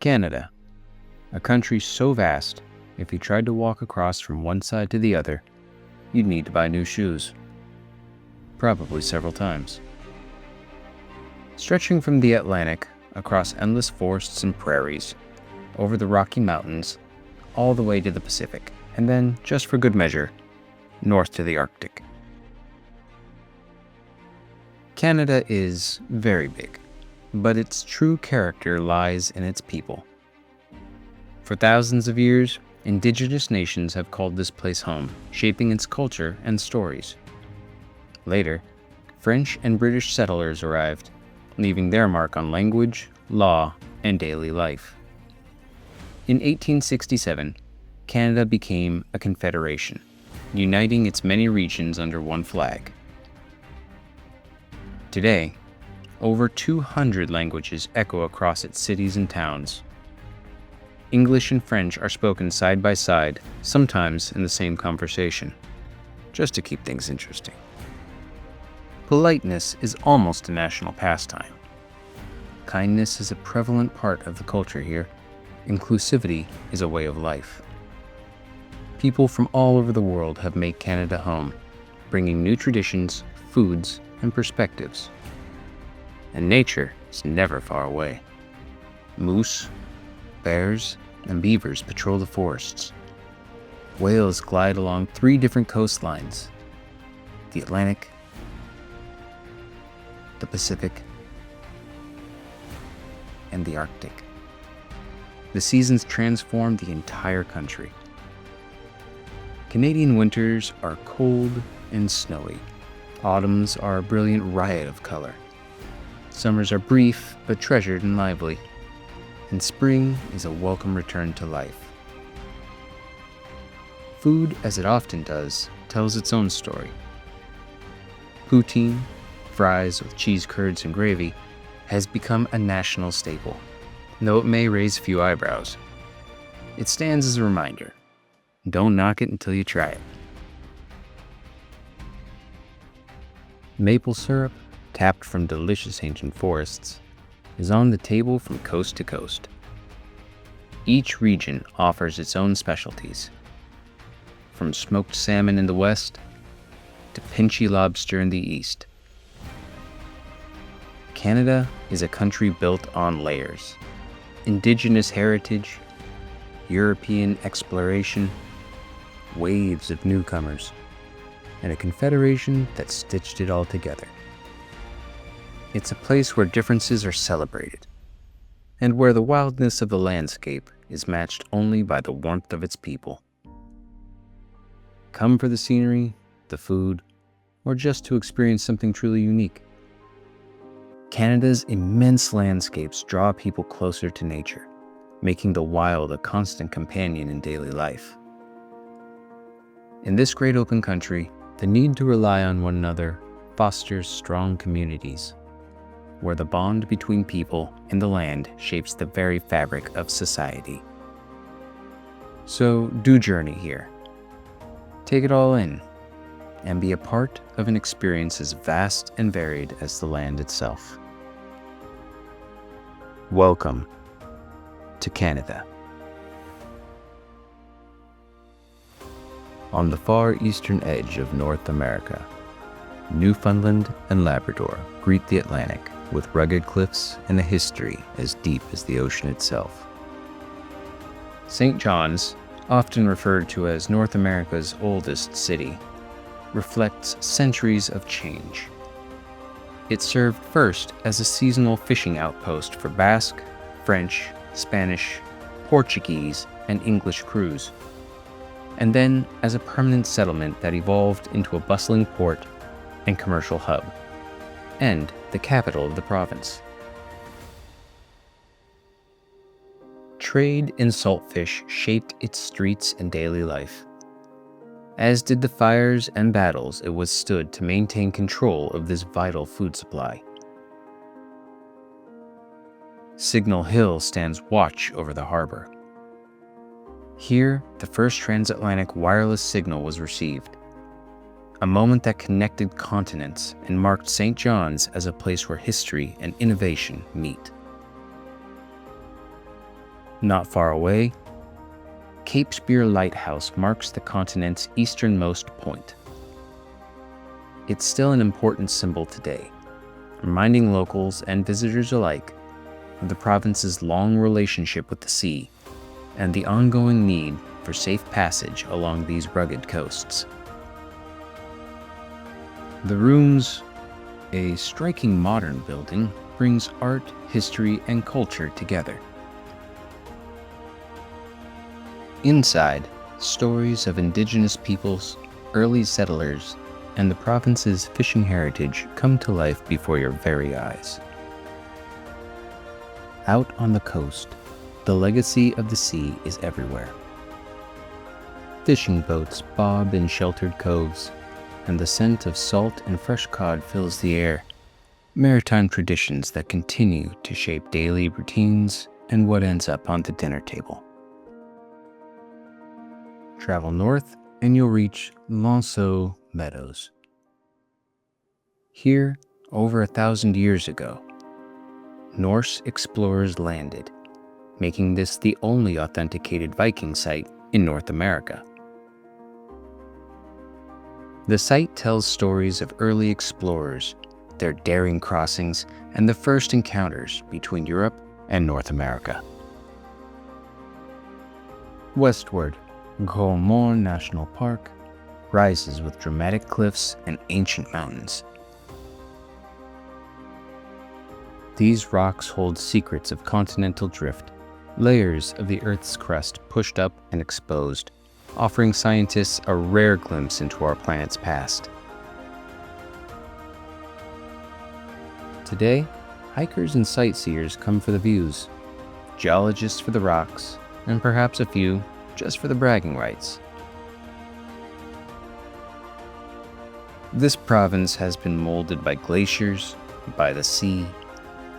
Canada, a country so vast, if you tried to walk across from one side to the other, you'd need to buy new shoes. Probably several times. Stretching from the Atlantic, across endless forests and prairies, over the Rocky Mountains, all the way to the Pacific, and then, just for good measure, north to the Arctic. Canada is very big, but its true character lies in its people. For thousands of years, Indigenous nations have called this place home, shaping its culture and stories. Later, French and British settlers arrived, leaving their mark on language, law, and daily life. In 1867, Canada became a confederation, uniting its many regions under one flag. Today, over 200 languages echo across its cities and towns. English and French are spoken side by side, sometimes in the same conversation, just to keep things interesting. Politeness is almost a national pastime. Kindness is a prevalent part of the culture here. Inclusivity is a way of life. People from all over the world have made Canada home, bringing new traditions, foods, and perspectives. And nature is never far away. Moose, bears, and beavers patrol the forests. Whales glide along 3 different coastlines: the Atlantic, the Pacific, and the Arctic. The seasons transform the entire country. Canadian winters are cold and snowy. Autumns are a brilliant riot of color. Summers are brief but treasured and lively. And spring is a welcome return to life. Food, as it often does, tells its own story. Poutine, fries with cheese curds and gravy, has become a national staple, though it may raise few eyebrows. It stands as a reminder. Don't knock it until you try it. Maple syrup, tapped from delicious ancient forests, is on the table from coast to coast. Each region offers its own specialties, from smoked salmon in the west to pinchy lobster in the east. Canada is a country built on layers: Indigenous heritage, European exploration, waves of newcomers, and a confederation that stitched it all together. It's a place where differences are celebrated, and where the wildness of the landscape is matched only by the warmth of its people. Come for the scenery, the food, or just to experience something truly unique. Canada's immense landscapes draw people closer to nature, making the wild a constant companion in daily life. In this great open country, the need to rely on one another fosters strong communities, where the bond between people and the land shapes the very fabric of society. So do journey here. Take it all in, and be a part of an experience as vast and varied as the land itself. Welcome to Canada. On the far eastern edge of North America, Newfoundland and Labrador greet the Atlantic with rugged cliffs and a history as deep as the ocean itself. St. John's, often referred to as North America's oldest city, reflects centuries of change. It served first as a seasonal fishing outpost for Basque, French, Spanish, Portuguese, and English crews, and then as a permanent settlement that evolved into a bustling port and commercial hub, and the capital of the province. Trade in saltfish shaped its streets and daily life, as did the fires and battles it withstood to maintain control of this vital food supply. Signal Hill stands watch over the harbor. Here, the first transatlantic wireless signal was received, a moment that connected continents and marked St. John's as a place where history and innovation meet. Not far away, Cape Spear Lighthouse marks the continent's easternmost point. It's still an important symbol today, reminding locals and visitors alike of the province's long relationship with the sea and the ongoing need for safe passage along these rugged coasts. The Rooms, a striking modern building, brings art, history, and culture together. Inside, stories of Indigenous peoples, early settlers, and the province's fishing heritage come to life before your very eyes. Out on the coast, the legacy of the sea is everywhere. Fishing boats bob in sheltered coves, and the scent of salt and fresh cod fills the air. Maritime traditions that continue to shape daily routines and what ends up on the dinner table. Travel north and you'll reach Lanceau Meadows. Here, over 1,000 years ago, Norse explorers landed, making this the only authenticated Viking site in North America. The site tells stories of early explorers, their daring crossings, and the first encounters between Europe and North America. Westward, Gros National Park rises with dramatic cliffs and ancient mountains. These rocks hold secrets of continental drift, layers of the Earth's crust pushed up and exposed, offering scientists a rare glimpse into our planet's past. Today, hikers and sightseers come for the views, geologists for the rocks, and perhaps a few just for the bragging rights. This province has been molded by glaciers, by the sea,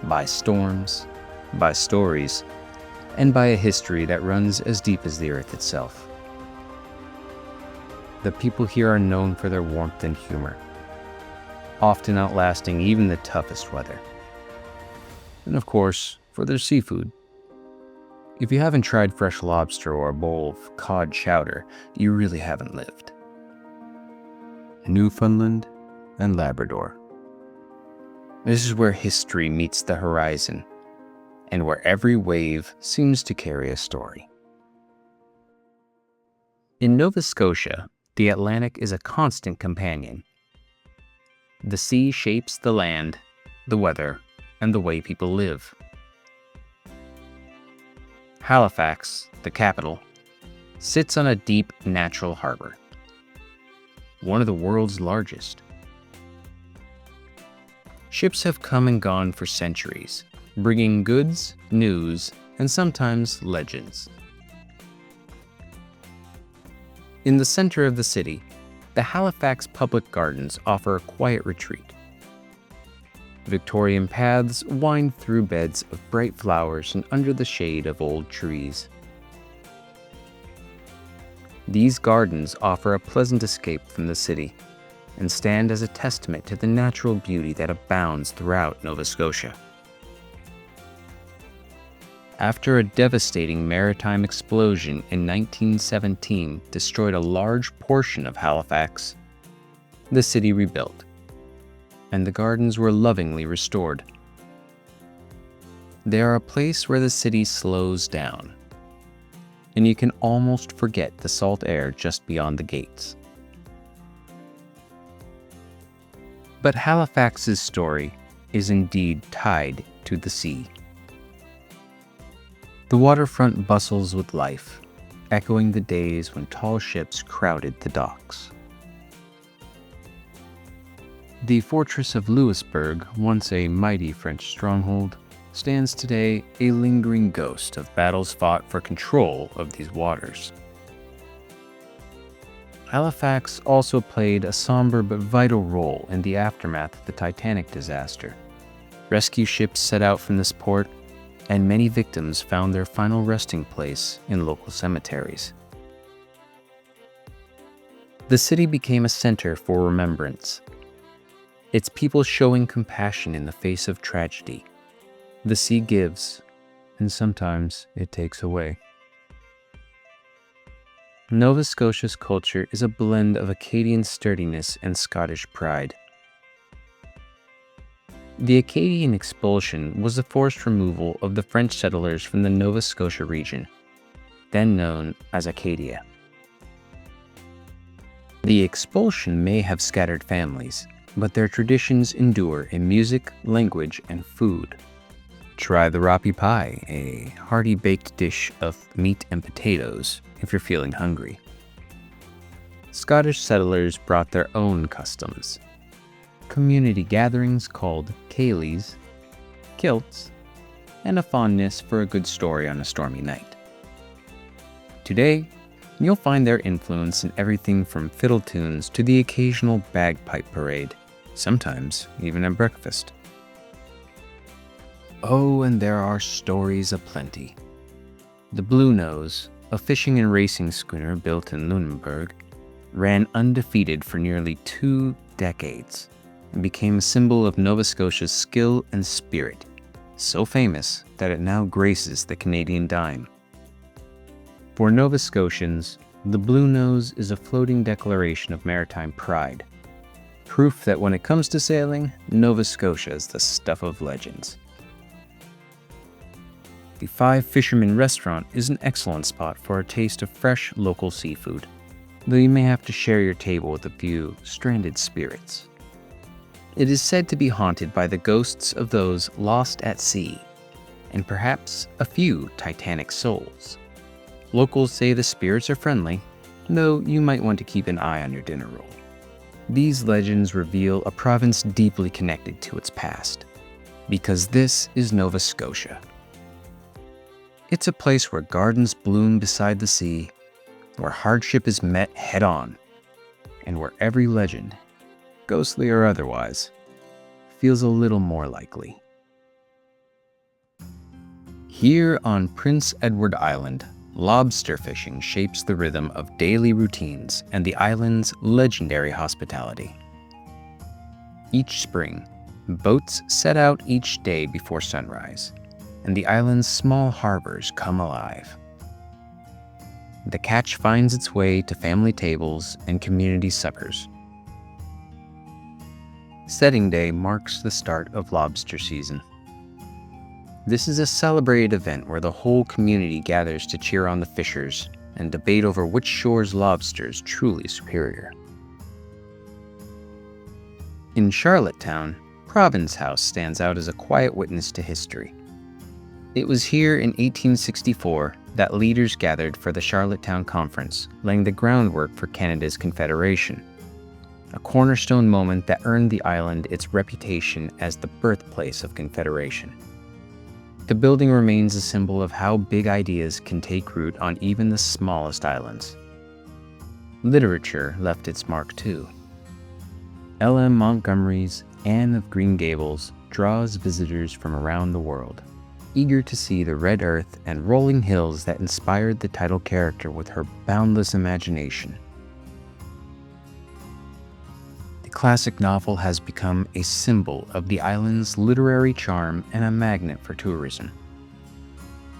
by storms, by stories, and by a history that runs as deep as the earth itself. The people here are known for their warmth and humor, often outlasting even the toughest weather. And of course, for their seafood. If you haven't tried fresh lobster or a bowl of cod chowder, you really haven't lived. Newfoundland and Labrador. This is where history meets the horizon, and where every wave seems to carry a story. In Nova Scotia, the Atlantic is a constant companion. The sea shapes the land, the weather, and the way people live. Halifax, the capital, sits on a deep natural harbor, one of the world's largest. Ships have come and gone for centuries, bringing goods, news, and sometimes legends. In the center of the city, the Halifax Public Gardens offer a quiet retreat. Victorian paths wind through beds of bright flowers and under the shade of old trees. These gardens offer a pleasant escape from the city and stand as a testament to the natural beauty that abounds throughout Nova Scotia. After a devastating maritime explosion in 1917 destroyed a large portion of Halifax, the city rebuilt, and the gardens were lovingly restored. They are a place where the city slows down, and you can almost forget the salt air just beyond the gates. But Halifax's story is indeed tied to the sea. The waterfront bustles with life, echoing the days when tall ships crowded the docks. The fortress of Lewisburg, once a mighty French stronghold, stands today a lingering ghost of battles fought for control of these waters. Halifax also played a somber but vital role in the aftermath of the Titanic disaster. Rescue ships set out from this port, and many victims found their final resting place in local cemeteries. The city became a center for remembrance, its people showing compassion in the face of tragedy. The sea gives, and sometimes it takes away. Nova Scotia's culture is a blend of Acadian sturdiness and Scottish pride. The Acadian expulsion was the forced removal of the French settlers from the Nova Scotia region, then known as Acadia. The expulsion may have scattered families, but their traditions endure in music, language, and food. Try the Roppy Pie, a hearty baked dish of meat and potatoes if you're feeling hungry. Scottish settlers brought their own customs. Community gatherings called ceilidhs, kilts, and a fondness for a good story on a stormy night. Today, you'll find their influence in everything from fiddle tunes to the occasional bagpipe parade, sometimes even at breakfast. Oh, and there are stories aplenty. The Blue Nose, a fishing and racing schooner built in Lewisburg, ran undefeated for nearly 2 decades and became a symbol of Nova Scotia's skill and spirit, so famous that it now graces the Canadian dime. For Nova Scotians, the Blue Nose is a floating declaration of maritime pride, proof that when it comes to sailing, Nova Scotia is the stuff of legends. The Five Fishermen restaurant is an excellent spot for a taste of fresh local seafood, though you may have to share your table with a few stranded spirits. It is said to be haunted by the ghosts of those lost at sea, and perhaps a few Titanic souls. Locals say the spirits are friendly, though you might want to keep an eye on your dinner roll. These legends reveal a province deeply connected to its past, because this is Nova Scotia. It's a place where gardens bloom beside the sea, where hardship is met head-on, and where every legend, ghostly or otherwise, feels a little more likely. Here on Prince Edward Island, lobster fishing shapes the rhythm of daily routines and the island's legendary hospitality. Each spring, boats set out each day before sunrise, and the island's small harbors come alive. The catch finds its way to family tables and community suppers. Setting Day marks the start of lobster season. This is a celebrated event where the whole community gathers to cheer on the fishers and debate over which shore's lobster is truly superior. In Charlottetown, Province House stands out as a quiet witness to history. It was here in 1864 that leaders gathered for the Charlottetown Conference, laying the groundwork for Canada's Confederation, a cornerstone moment that earned the island its reputation as the birthplace of Confederation. The building remains a symbol of how big ideas can take root on even the smallest islands. Literature left its mark too. L.M. Montgomery's Anne of Green Gables draws visitors from around the world, eager to see the red earth and rolling hills that inspired the title character with her boundless imagination. The classic novel has become a symbol of the island's literary charm and a magnet for tourism.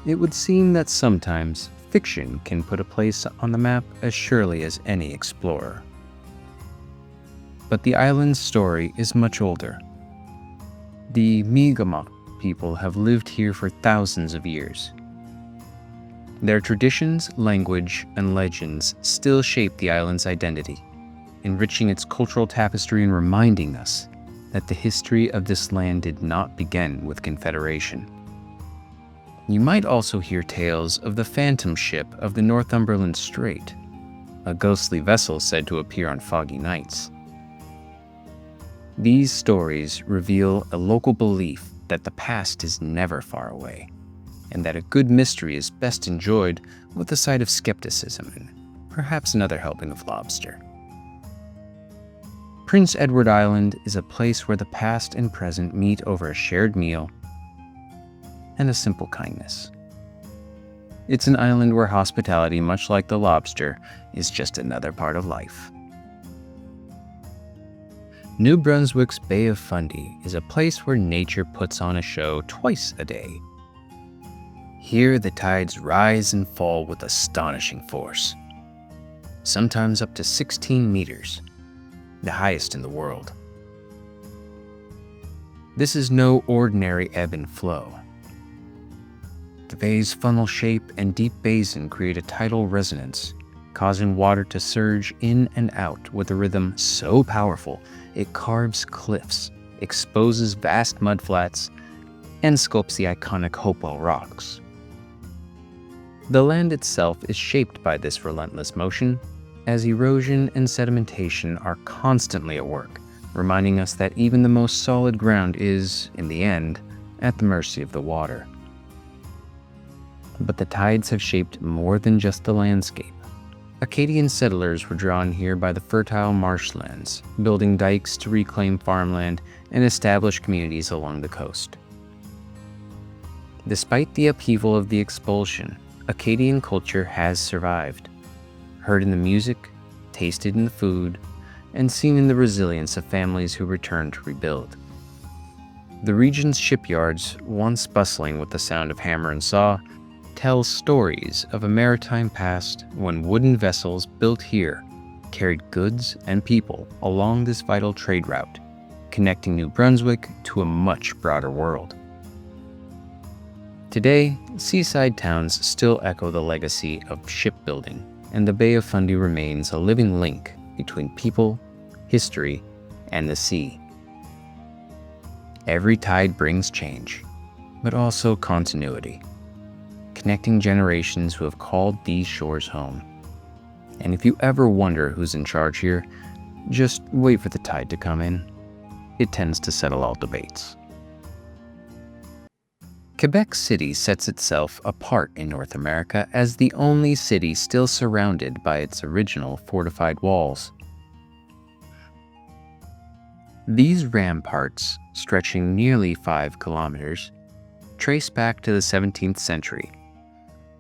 It would seem that sometimes fiction can put a place on the map as surely as any explorer. But the island's story is much older. The Mi'kmaq people have lived here for thousands of years. Their traditions, language, and legends still shape the island's identity, enriching its cultural tapestry and reminding us that the history of this land did not begin with Confederation. You might also hear tales of the phantom ship of the Northumberland Strait, a ghostly vessel said to appear on foggy nights. These stories reveal a local belief that the past is never far away, and that a good mystery is best enjoyed with a side of skepticism and perhaps another helping of lobster. Prince Edward Island is a place where the past and present meet over a shared meal and a simple kindness. It's an island where hospitality, much like the lobster, is just another part of life. New Brunswick's Bay of Fundy is a place where nature puts on a show twice a day. Here the tides rise and fall with astonishing force, sometimes up to 16 meters, the highest in the world. This is no ordinary ebb and flow. The bay's funnel shape and deep basin create a tidal resonance, causing water to surge in and out with a rhythm so powerful it carves cliffs, exposes vast mudflats, and sculpts the iconic Hopewell rocks. The land itself is shaped by this relentless motion, as erosion and sedimentation are constantly at work, reminding us that even the most solid ground is, in the end, at the mercy of the water. But the tides have shaped more than just the landscape. Acadian settlers were drawn here by the fertile marshlands, building dikes to reclaim farmland and establish communities along the coast. Despite the upheaval of the expulsion, Acadian culture has survived, heard in the music, tasted in the food, and seen in the resilience of families who return to rebuild. The region's shipyards, once bustling with the sound of hammer and saw, tell stories of a maritime past when wooden vessels built here carried goods and people along this vital trade route, connecting New Brunswick to a much broader world. Today, seaside towns still echo the legacy of shipbuilding, and the Bay of Fundy remains a living link between people, history, and the sea. Every tide brings change, but also continuity, connecting generations who have called these shores home. And if you ever wonder who's in charge here, just wait for the tide to come in. It tends to settle all debates. Quebec City sets itself apart in North America as the only city still surrounded by its original fortified walls. These ramparts, stretching nearly 5 kilometers, trace back to the 17th century,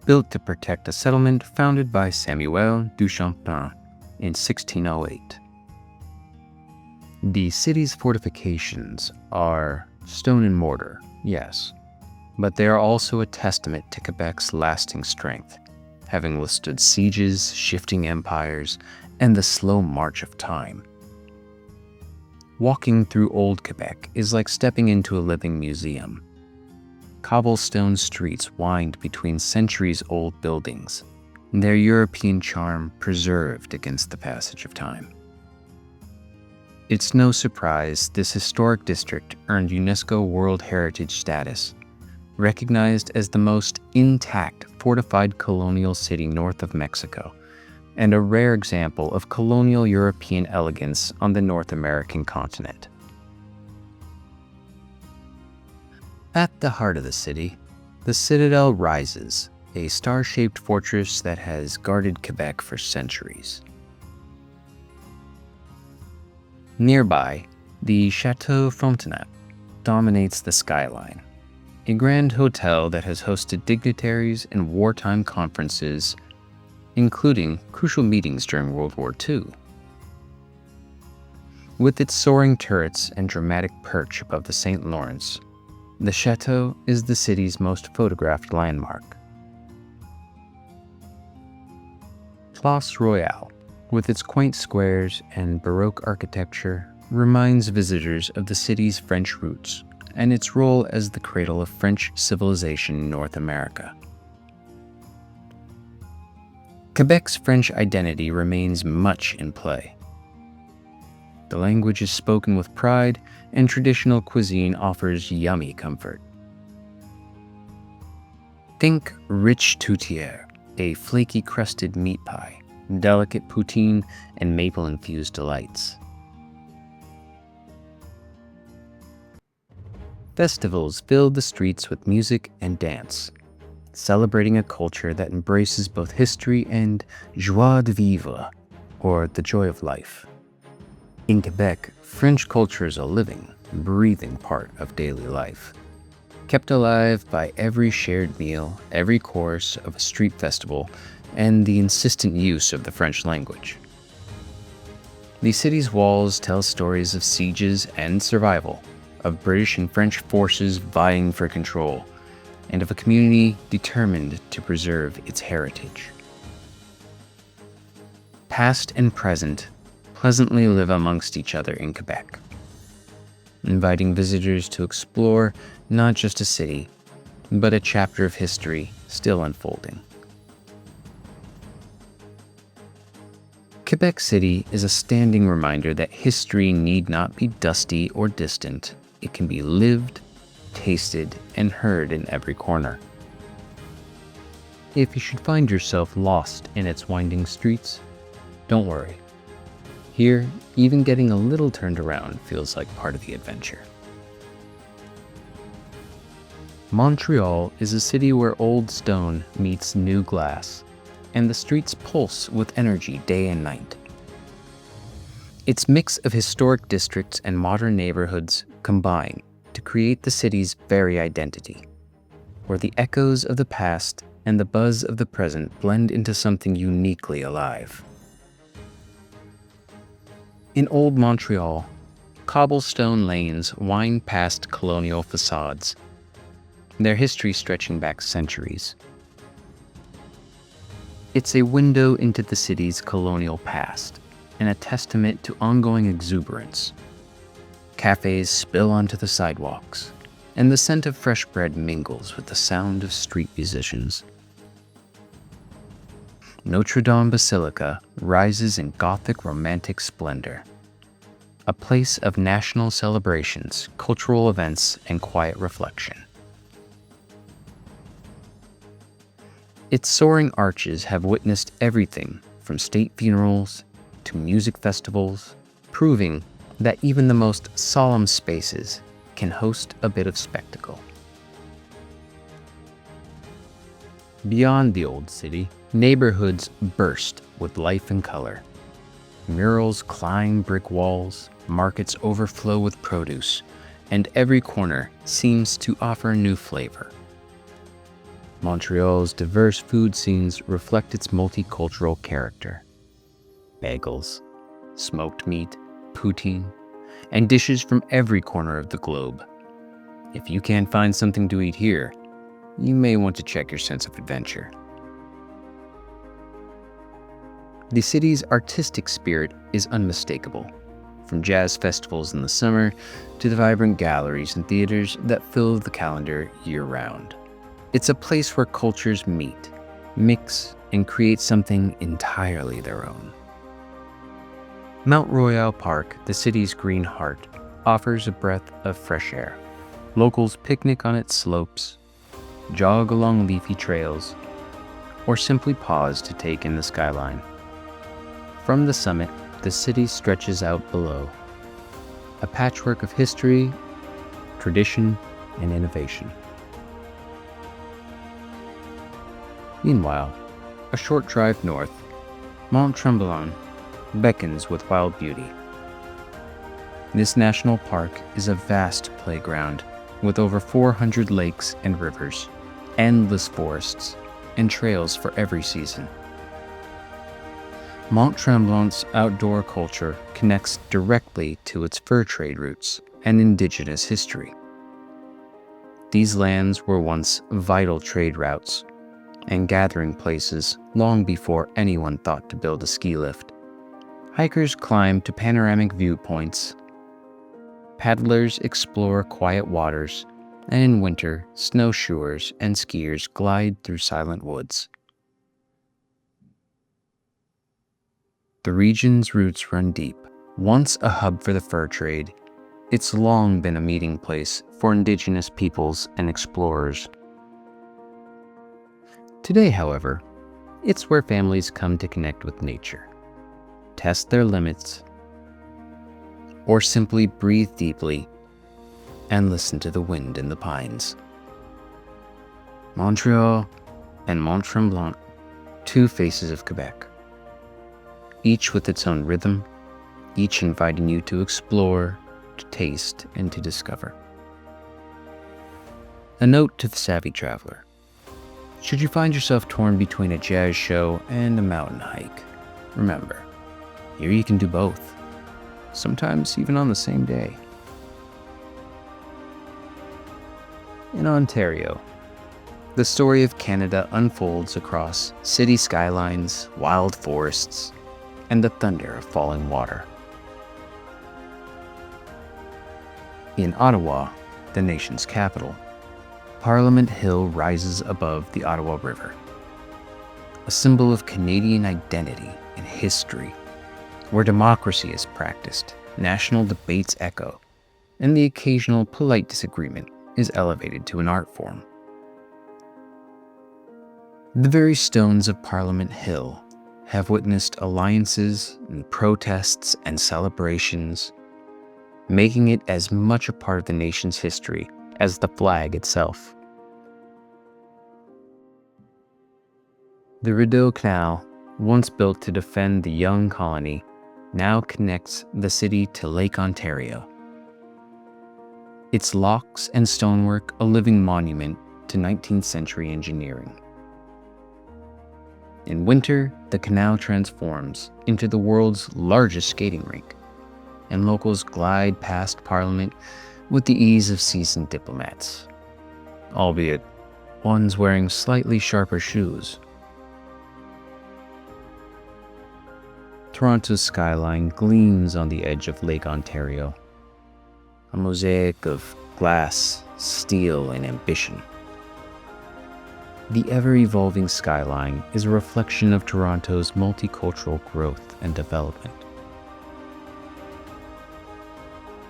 built to protect a settlement founded by Samuel du Champlain in 1608. The city's fortifications are stone and mortar, yes, but they are also a testament to Quebec's lasting strength, having withstood sieges, shifting empires, and the slow march of time. Walking through Old Quebec is like stepping into a living museum. Cobblestone streets wind between centuries-old buildings, their European charm preserved against the passage of time. It's no surprise this historic district earned UNESCO World Heritage status, recognized as the most intact fortified colonial city north of Mexico, and a rare example of colonial European elegance on the North American continent. At the heart of the city, the Citadel rises, a star-shaped fortress that has guarded Quebec for centuries. Nearby, the Chateau Frontenac dominates the skyline, a grand hotel that has hosted dignitaries and wartime conferences, including crucial meetings during World War II. With its soaring turrets and dramatic perch above the St. Lawrence, the chateau is the city's most photographed landmark. Place Royale, with its quaint squares and Baroque architecture, reminds visitors of the city's French roots and its role as the cradle of French civilization in North America. Quebec's French identity remains much in play. The language is spoken with pride, and traditional cuisine offers yummy comfort. Think rich tourtière, a flaky crusted meat pie, delicate poutine, and maple-infused delights. Festivals fill the streets with music and dance, celebrating a culture that embraces both history and joie de vivre, or the joy of life. In Quebec, French culture is a living, breathing part of daily life, kept alive by every shared meal, every course of a street festival, and the insistent use of the French language. The city's walls tell stories of sieges and survival, of British and French forces vying for control, and of a community determined to preserve its heritage. Past and present pleasantly live amongst each other in Quebec, inviting visitors to explore not just a city, but a chapter of history still unfolding. Quebec City is a standing reminder that history need not be dusty or distant. It can be lived, tasted, and heard in every corner. If you should find yourself lost in its winding streets, don't worry. Here, even getting a little turned around feels like part of the adventure. Montreal is a city where old stone meets new glass, and the streets pulse with energy day and night. Its mix of historic districts and modern neighborhoods combine to create the city's very identity, where the echoes of the past and the buzz of the present blend into something uniquely alive. In Old Montreal, cobblestone lanes wind past colonial facades, their history stretching back centuries. It's a window into the city's colonial past and a testament to ongoing exuberance. Cafes spill onto the sidewalks, and the scent of fresh bread mingles with the sound of street musicians. Notre Dame Basilica rises in Gothic romantic splendor, a place of national celebrations, cultural events, and quiet reflection. Its soaring arches have witnessed everything from state funerals to music festivals, proving that even the most solemn spaces can host a bit of spectacle. Beyond the old city, neighborhoods burst with life and color. Murals climb brick walls, markets overflow with produce, and every corner seems to offer a new flavor. Montreal's diverse food scenes reflect its multicultural character. Bagels, smoked meat, poutine, and dishes from every corner of the globe. If you can't find something to eat here, you may want to check your sense of adventure. The city's artistic spirit is unmistakable, from jazz festivals in the summer to the vibrant galleries and theaters that fill the calendar year-round. It's a place where cultures meet, mix, and create something entirely their own. Mount Royal Park, the city's green heart, offers a breath of fresh air. Locals picnic on its slopes, jog along leafy trails, or simply pause to take in the skyline. From the summit, the city stretches out below, a patchwork of history, tradition, and innovation. Meanwhile, a short drive north, Mont-Tremblant beckons with wild beauty. This national park is a vast playground with over 400 lakes and rivers, endless forests, and trails for every season. Mont-Tremblant's outdoor culture connects directly to its fur trade routes and Indigenous history. These lands were once vital trade routes and gathering places long before anyone thought to build a ski lift. Hikers climb to panoramic viewpoints, paddlers explore quiet waters, and in winter, snowshoers and skiers glide through silent woods. The region's roots run deep. Once a hub for the fur trade, it's long been a meeting place for Indigenous peoples and explorers. Today, however, it's where families come to connect with nature, test their limits, or simply breathe deeply and listen to the wind in the pines. Montreal and Mont-Tremblant, two faces of Quebec, each with its own rhythm, each inviting you to explore, to taste, and to discover. A note to the savvy traveler. Should you find yourself torn between a jazz show and a mountain hike, remember, here you can do both, sometimes even on the same day. In Ontario, the story of Canada unfolds across city skylines, wild forests, and the thunder of falling water. In Ottawa, the nation's capital, Parliament Hill rises above the Ottawa River, a symbol of Canadian identity and history, where democracy is practiced, national debates echo, and the occasional polite disagreement is elevated to an art form. The very stones of Parliament Hill have witnessed alliances and protests and celebrations, making it as much a part of the nation's history as the flag itself. The Rideau Canal, once built to defend the young colony, now connects the city to Lake Ontario. Its locks and stonework a living monument to 19th century engineering. In winter, the canal transforms into the world's largest skating rink, and locals glide past Parliament with the ease of seasoned diplomats, albeit ones wearing slightly sharper shoes. Toronto's skyline gleams on the edge of Lake Ontario, a mosaic of glass, steel, and ambition. The ever-evolving skyline is a reflection of Toronto's multicultural growth and development.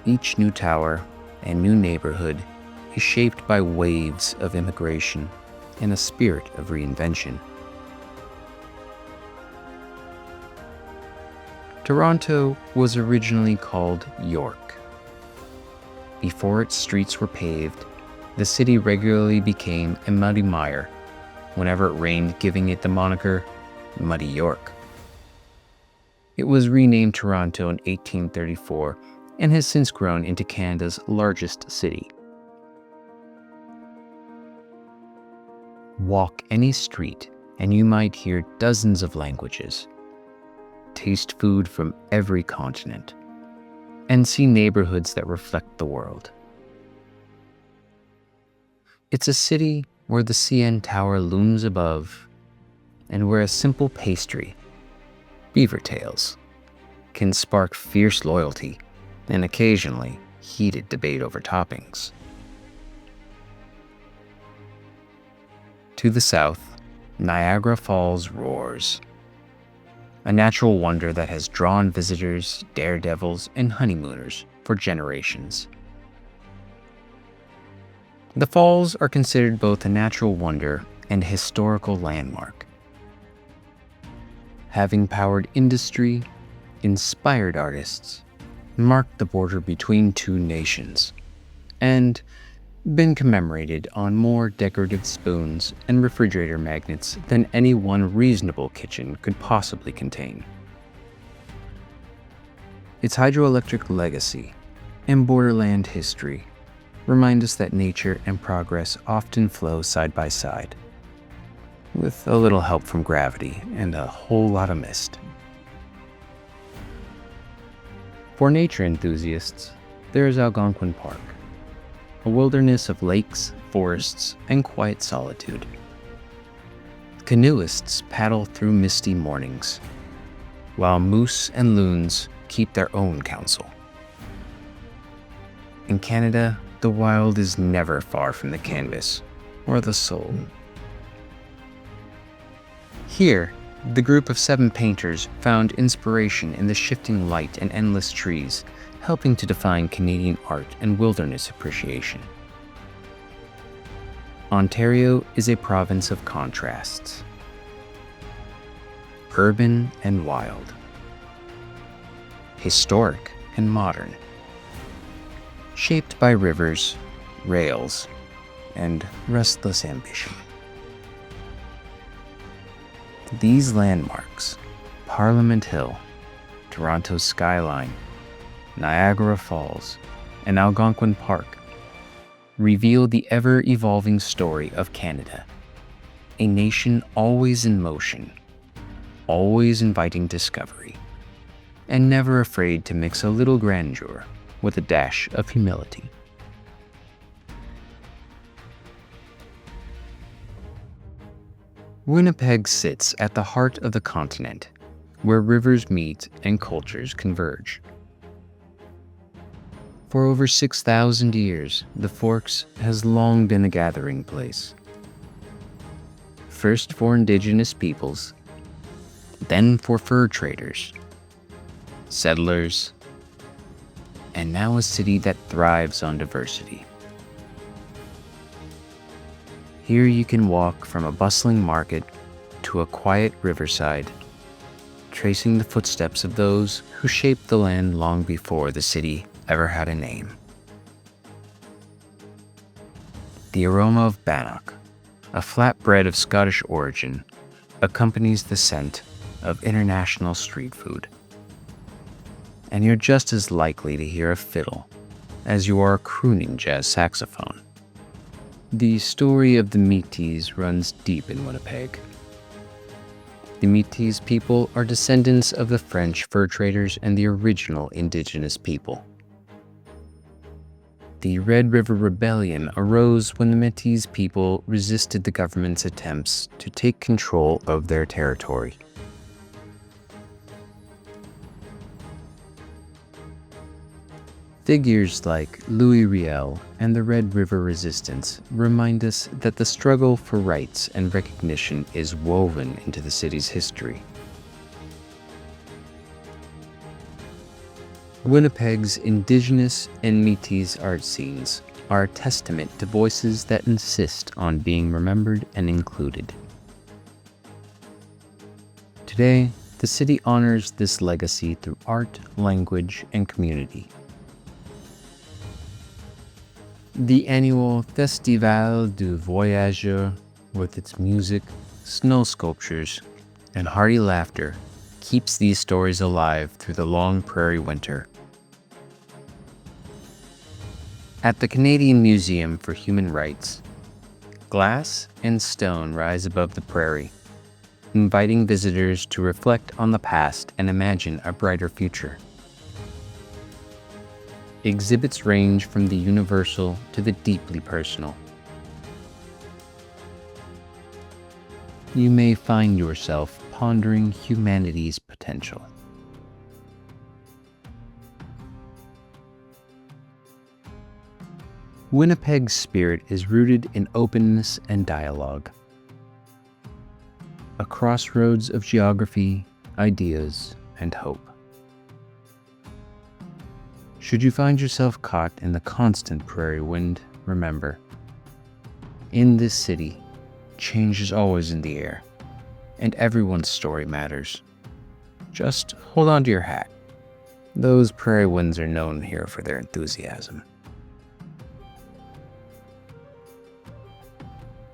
Each new tower and new neighborhood is shaped by waves of immigration and a spirit of reinvention. Toronto was originally called York. Before its streets were paved, the city regularly became a muddy mire whenever it rained, giving it the moniker Muddy York. It was renamed Toronto in 1834 and has since grown into Canada's largest city. Walk any street and you might hear dozens of languages, taste food from every continent, and see neighborhoods that reflect the world. It's a city where the CN Tower looms above, and where a simple pastry, beaver tails, can spark fierce loyalty and occasionally heated debate over toppings. To the south, Niagara Falls roars, a natural wonder that has drawn visitors, daredevils, and honeymooners for generations. The falls are considered both a natural wonder and a historical landmark, having powered industry, inspired artists, marked the border between two nations, and been commemorated on more decorative spoons and refrigerator magnets than any one reasonable kitchen could possibly contain. Its hydroelectric legacy and borderland history remind us that nature and progress often flow side by side, with a little help from gravity and a whole lot of mist. For nature enthusiasts, there is Algonquin Park, a wilderness of lakes, forests, and quiet solitude. Canoeists paddle through misty mornings, while moose and loons keep their own counsel. In Canada, the wild is never far from the canvas or the soul. Here, the group of 7 painters found inspiration in the shifting light and endless trees, helping to define Canadian art and wilderness appreciation. Ontario is a province of contrasts, urban and wild, historic and modern, shaped by rivers, rails, and restless ambition. These landmarks, Parliament Hill, Toronto's skyline, Niagara Falls, and Algonquin Park, reveal the ever-evolving story of Canada, a nation always in motion, always inviting discovery, and never afraid to mix a little grandeur with a dash of humility. Winnipeg sits at the heart of the continent, where rivers meet and cultures converge. For over 6,000 years, the Forks has long been a gathering place. First for Indigenous peoples, then for fur traders, settlers, and now a city that thrives on diversity. Here you can walk from a bustling market to a quiet riverside, tracing the footsteps of those who shaped the land long before the city ever had a name. The aroma of bannock, a flatbread of Scottish origin, accompanies the scent of international street food. And you're just as likely to hear a fiddle as you are a crooning jazz saxophone. The story of the Métis runs deep in Winnipeg. The Métis people are descendants of the French fur traders and the original Indigenous people. The Red River Rebellion arose when the Métis people resisted the government's attempts to take control of their territory. Figures like Louis Riel and the Red River Resistance remind us that the struggle for rights and recognition is woven into the city's history. Winnipeg's Indigenous and Métis art scenes are a testament to voices that insist on being remembered and included. Today, the city honors this legacy through art, language, and community. The annual Festival du Voyageur, with its music, snow sculptures, and hearty laughter, keeps these stories alive through the long prairie winter. At the Canadian Museum for Human Rights, glass and stone rise above the prairie, inviting visitors to reflect on the past and imagine a brighter future. Exhibits range from the universal to the deeply personal. You may find yourself pondering humanity's potential. Winnipeg's spirit is rooted in openness and dialogue. A crossroads of geography, ideas, and hope. Should you find yourself caught in the constant prairie wind, remember, in this city, change is always in the air, and everyone's story matters. Just hold on to your hat. Those prairie winds are known here for their enthusiasm.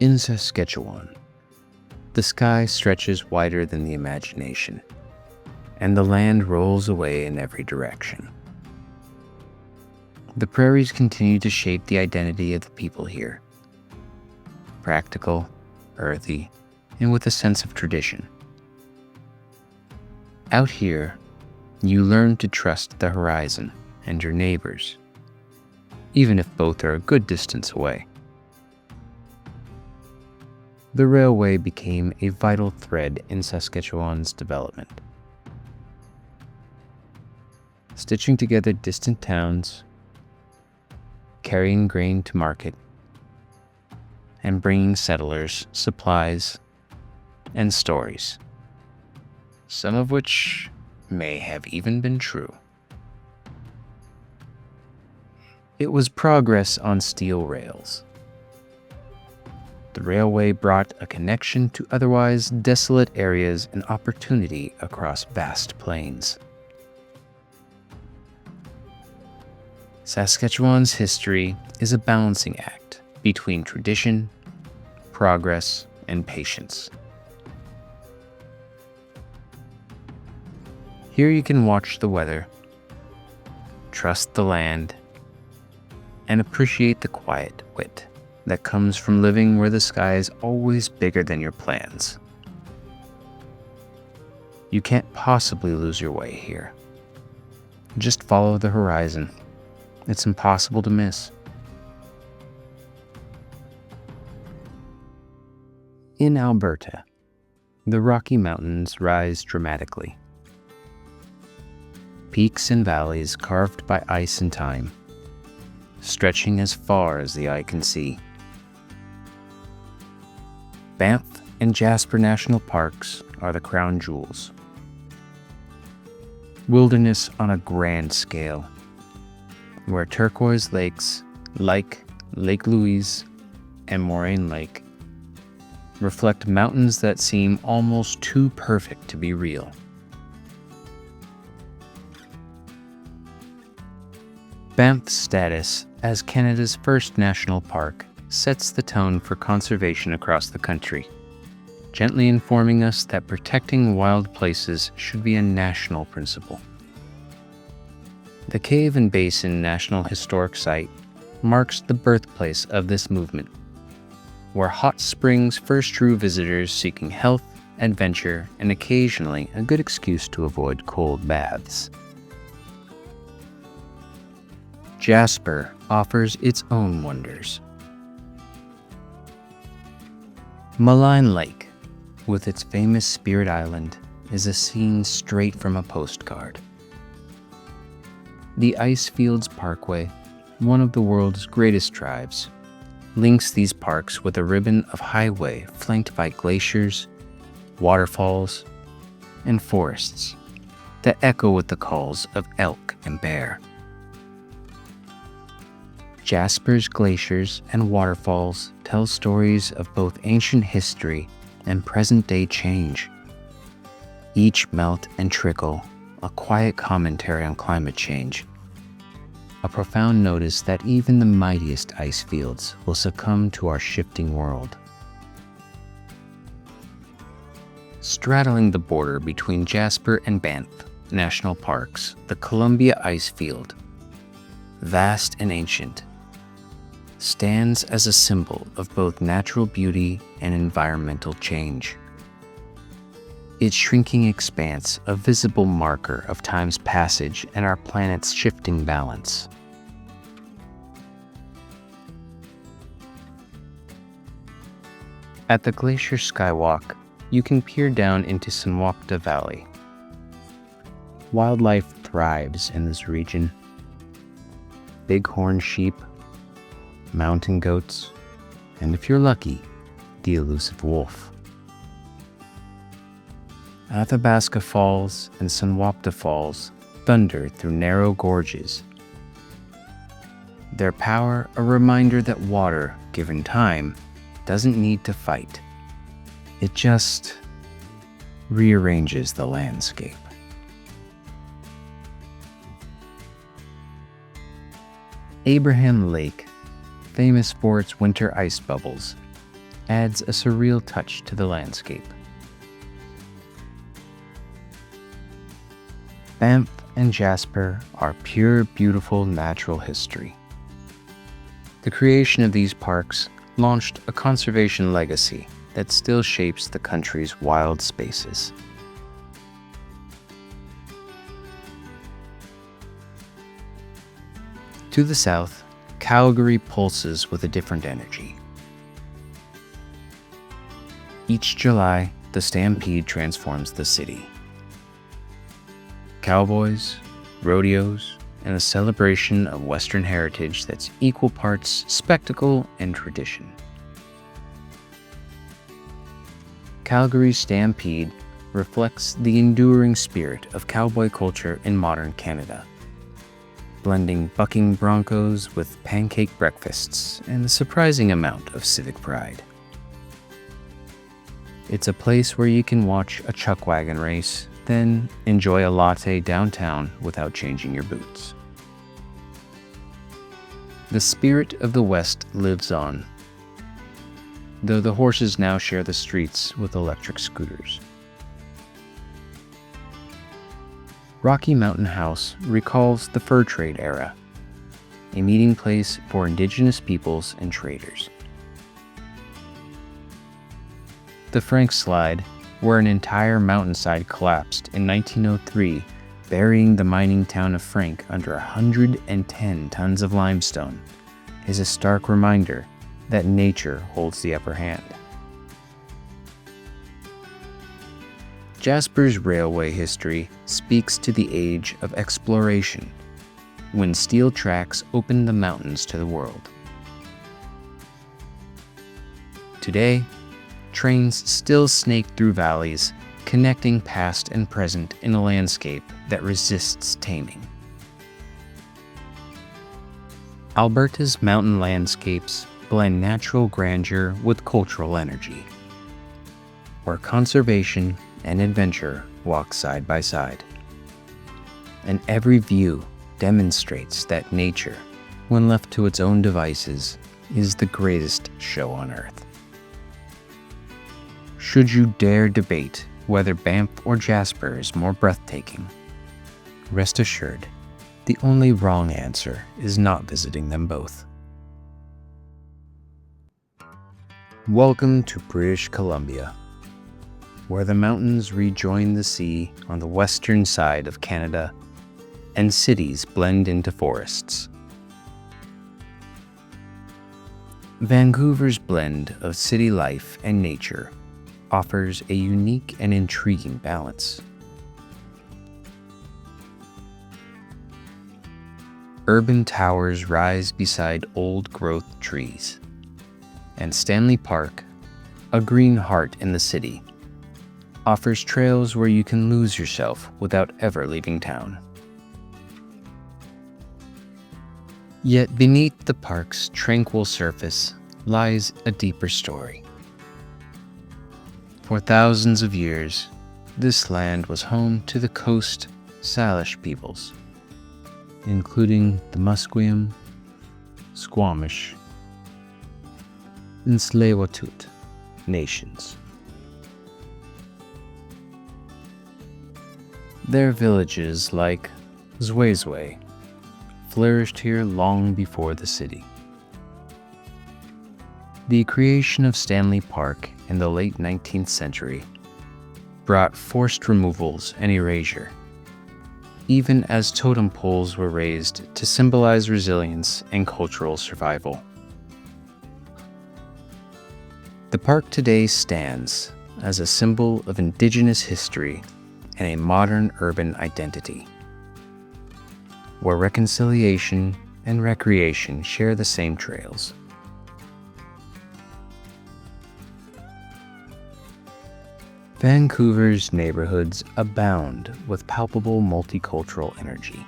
In Saskatchewan, the sky stretches wider than the imagination, and the land rolls away in every direction. The prairies continue to shape the identity of the people here. Practical, earthy, and with a sense of tradition. Out here, you learn to trust the horizon and your neighbors, even if both are a good distance away. The railway became a vital thread in Saskatchewan's development, stitching together distant towns, carrying grain to market, and bringing settlers supplies and stories, some of which may have even been true. It was progress on steel rails. The railway brought a connection to otherwise desolate areas and opportunity across vast plains. Saskatchewan's history is a balancing act between tradition, progress, and patience. Here you can watch the weather, trust the land, and appreciate the quiet wit that comes from living where the sky is always bigger than your plans. You can't possibly lose your way here. Just follow the horizon. It's impossible to miss. In Alberta, The Rocky Mountains rise dramatically. Peaks and valleys carved by ice and time, stretching as far as the eye can see. Banff and Jasper National Parks are the crown jewels. Wilderness on a grand scale, where turquoise lakes like Lake Louise and Moraine Lake reflect mountains that seem almost too perfect to be real. Banff's status as Canada's first national park sets the tone for conservation across the country, gently informing us that protecting wild places should be a national principle. The Cave and Basin National Historic Site marks the birthplace of this movement, where hot springs first drew visitors seeking health, adventure, and occasionally a good excuse to avoid cold baths. Jasper offers its own wonders. Malign Lake, with its famous Spirit Island, is a scene straight from a postcard. The Icefields Parkway, one of the world's greatest drives, links these parks with a ribbon of highway flanked by glaciers, waterfalls, and forests that echo with the calls of elk and bear. Jasper's glaciers and waterfalls tell stories of both ancient history and present-day change. Each melt and trickle, a quiet commentary on climate change, a profound notice that even the mightiest ice fields will succumb to our shifting world. Straddling the border between Jasper and Banff National Parks, the Columbia Icefield, vast and ancient, stands as a symbol of both natural beauty and environmental change. Its shrinking expanse, a visible marker of time's passage and our planet's shifting balance. At the Glacier Skywalk, you can peer down into Sunwapta Valley. Wildlife thrives in this region. Bighorn sheep, mountain goats, and if you're lucky, the elusive wolf. Athabasca Falls and Sunwapta Falls thunder through narrow gorges. Their power a reminder that water, given time, doesn't need to fight. It just rearranges the landscape. Abraham Lake, famous for its winter ice bubbles, adds a surreal touch to the landscape. Banff and Jasper are pure, beautiful natural history. The creation of these parks launched a conservation legacy that still shapes the country's wild spaces. To the south, Calgary pulses with a different energy. Each July, the Stampede transforms the city. Cowboys, rodeos, and a celebration of Western heritage that's equal parts spectacle and tradition. Calgary's Stampede reflects the enduring spirit of cowboy culture in modern Canada, blending bucking broncos with pancake breakfasts and a surprising amount of civic pride. It's a place where you can watch a chuck wagon race, then enjoy a latte downtown without changing your boots. The spirit of the West lives on, though the horses now share the streets with electric scooters. Rocky Mountain House recalls the fur trade era, a meeting place for Indigenous peoples and traders. The Frank Slide, where an entire mountainside collapsed in 1903, burying the mining town of Frank under 110 tons of limestone, is a stark reminder that nature holds the upper hand. Jasper's railway history speaks to the age of exploration, when steel tracks opened the mountains to the world. Today, trains still snake through valleys, connecting past and present in a landscape that resists taming. Alberta's mountain landscapes blend natural grandeur with cultural energy, where conservation and adventure walk side by side. And every view demonstrates that nature, when left to its own devices, is the greatest show on earth. Should you dare debate whether Banff or Jasper is more breathtaking, rest assured, the only wrong answer is not visiting them both. Welcome to British Columbia, where the mountains rejoin the sea on the western side of Canada and cities blend into forests. Vancouver's blend of city life and nature offers a unique and intriguing balance. Urban towers rise beside old-growth trees, and Stanley Park, a green heart in the city, offers trails where you can lose yourself without ever leaving town. Yet beneath the park's tranquil surface lies a deeper story. For thousands of years, this land was home to the Coast Salish peoples, including the Musqueam, Squamish, and Tsleil-Waututh nations. Their villages, like Zwazwe, flourished here long before the city. The creation of Stanley Park in the late 19th century brought forced removals and erasure, even as totem poles were raised to symbolize resilience and cultural survival. The park today stands as a symbol of Indigenous history and a modern urban identity, where reconciliation and recreation share the same trails. Vancouver's neighborhoods abound with palpable multicultural energy.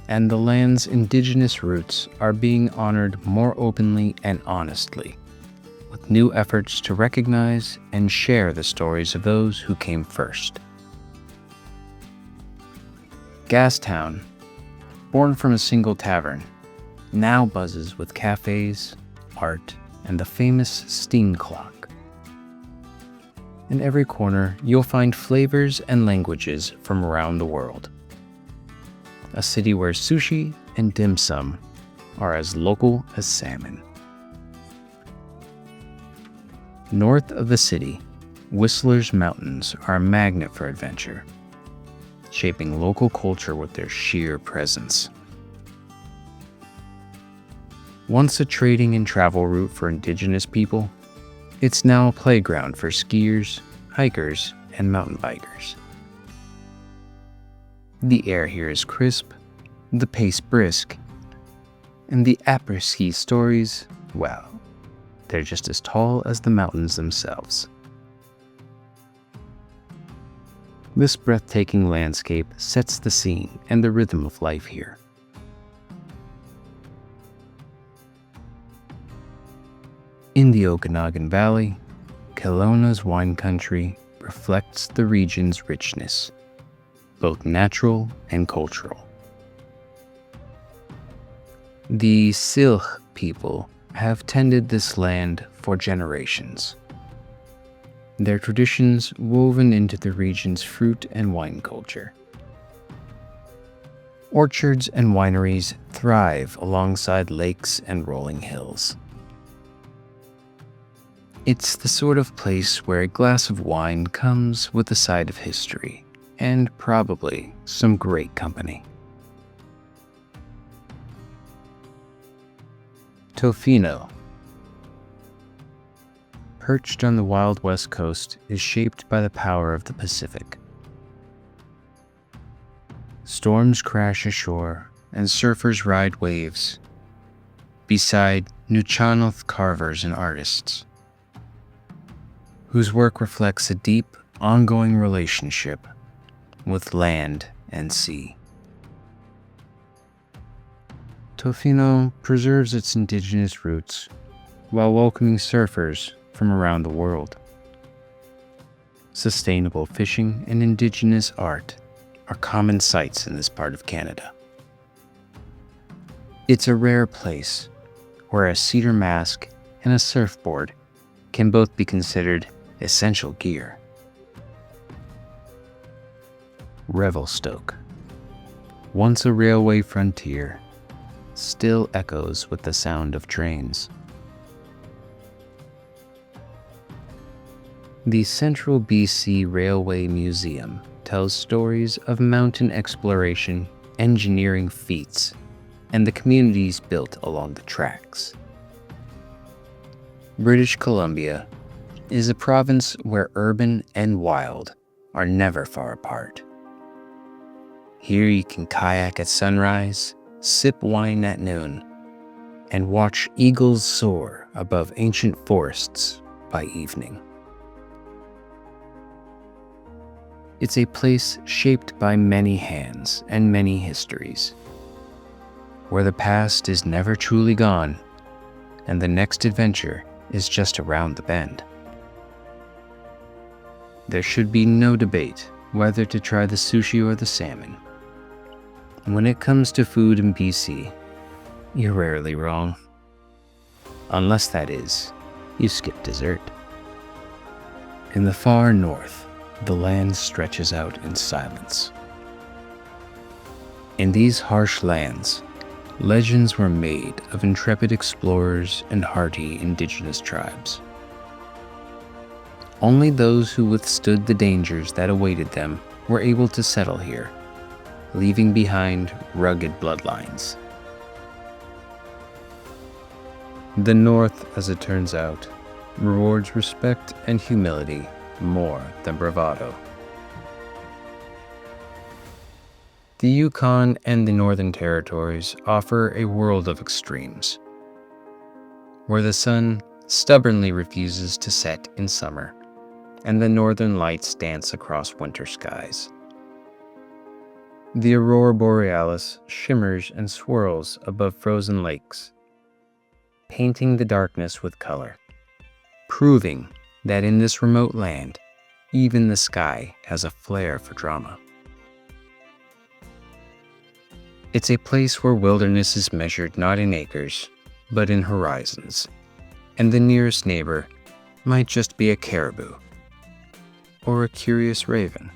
And the land's Indigenous roots are being honored more openly and honestly, with new efforts to recognize and share the stories of those who came first. Gastown, born from a single tavern, now buzzes with cafes, art, and the famous steam clock. In every corner, you'll find flavors and languages from around the world. A city where sushi and dim sum are as local as salmon. North of the city, Whistler's Mountains are a magnet for adventure, shaping local culture with their sheer presence. Once a trading and travel route for Indigenous people, it's now a playground for skiers, hikers, and mountain bikers. The air here is crisp, the pace brisk, and the après-ski stories, well, they're just as tall as the mountains themselves. This breathtaking landscape sets the scene and the rhythm of life here. In the Okanagan Valley, Kelowna's wine country reflects the region's richness, both natural and cultural. The Syilx people have tended this land for generations, their traditions woven into the region's fruit and wine culture. Orchards and wineries thrive alongside lakes and rolling hills. It's the sort of place where a glass of wine comes with a side of history, and probably some great company. Tofino, perched on the wild west coast, is shaped by the power of the Pacific. Storms crash ashore, and surfers ride waves, beside Nutritional carvers and artists, whose work reflects a deep, ongoing relationship with land and sea. Tofino preserves its indigenous roots while welcoming surfers from around the world. Sustainable fishing and indigenous art are common sights in this part of Canada. It's a rare place where a cedar mask and a surfboard can both be considered essential gear. Revelstoke, once a railway frontier, still echoes with the sound of trains. The Central BC Railway Museum tells stories of mountain exploration, engineering feats, and the communities built along the tracks. British Columbia is a province where urban and wild are never far apart. Here you can kayak at sunrise, sip wine at noon, and watch eagles soar above ancient forests by evening. It's a place shaped by many hands and many histories, where the past is never truly gone and the next adventure is just around the bend. There should be no debate whether to try the sushi or the salmon. When it comes to food in BC, you're rarely wrong. Unless, that is, you skip dessert. In the far north, the land stretches out in silence. In these harsh lands, legends were made of intrepid explorers and hardy indigenous tribes. Only those who withstood the dangers that awaited them were able to settle here, leaving behind rugged bloodlines. The North, as it turns out, rewards respect and humility more than bravado. The Yukon and the Northern Territories offer a world of extremes, where the sun stubbornly refuses to set in summer, and the northern lights dance across winter skies. The aurora borealis shimmers and swirls above frozen lakes, painting the darkness with color, proving that in this remote land, even the sky has a flair for drama. It's a place where wilderness is measured not in acres, but in horizons, and the nearest neighbor might just be a caribou or a curious raven.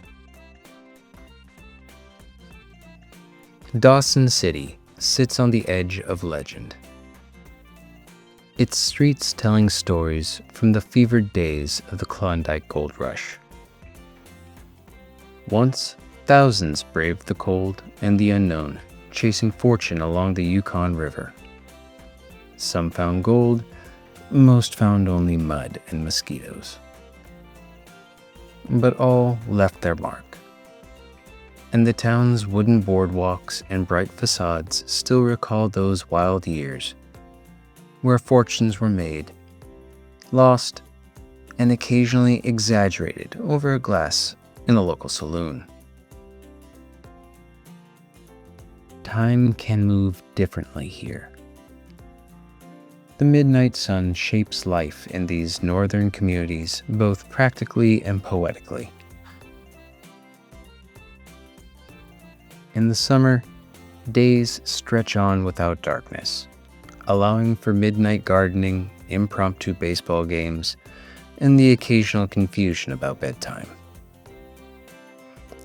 Dawson City sits on the edge of legend, its streets telling stories from the fevered days of the Klondike Gold Rush. Once, thousands braved the cold and the unknown, chasing fortune along the Yukon River. Some found gold, most found only mud and mosquitoes. But all left their mark, and the town's wooden boardwalks and bright facades still recall those wild years, where fortunes were made, lost, and occasionally exaggerated over a glass in a local saloon. Time can move differently here. The midnight sun shapes life in these northern communities both practically and poetically. In the summer, days stretch on without darkness, allowing for midnight gardening, impromptu baseball games, and the occasional confusion about bedtime.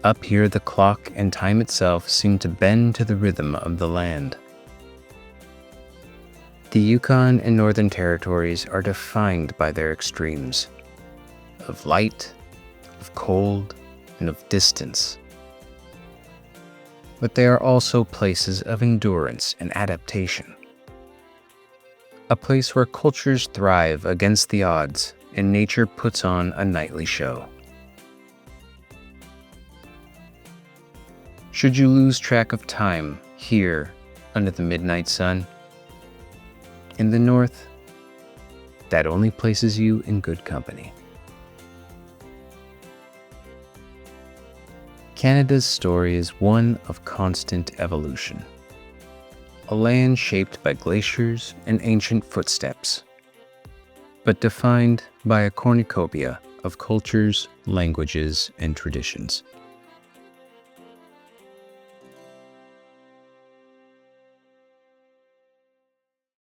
Up here, the clock and time itself seem to bend to the rhythm of the land. The Yukon and Northern Territories are defined by their extremes of light, of cold, and of distance. But they are also places of endurance and adaptation. A place where cultures thrive against the odds and nature puts on a nightly show. Should you lose track of time here under the midnight sun? In the north, that only places you in good company. Canada's story is one of constant evolution. A land shaped by glaciers and ancient footsteps, but defined by a cornucopia of cultures, languages, and traditions.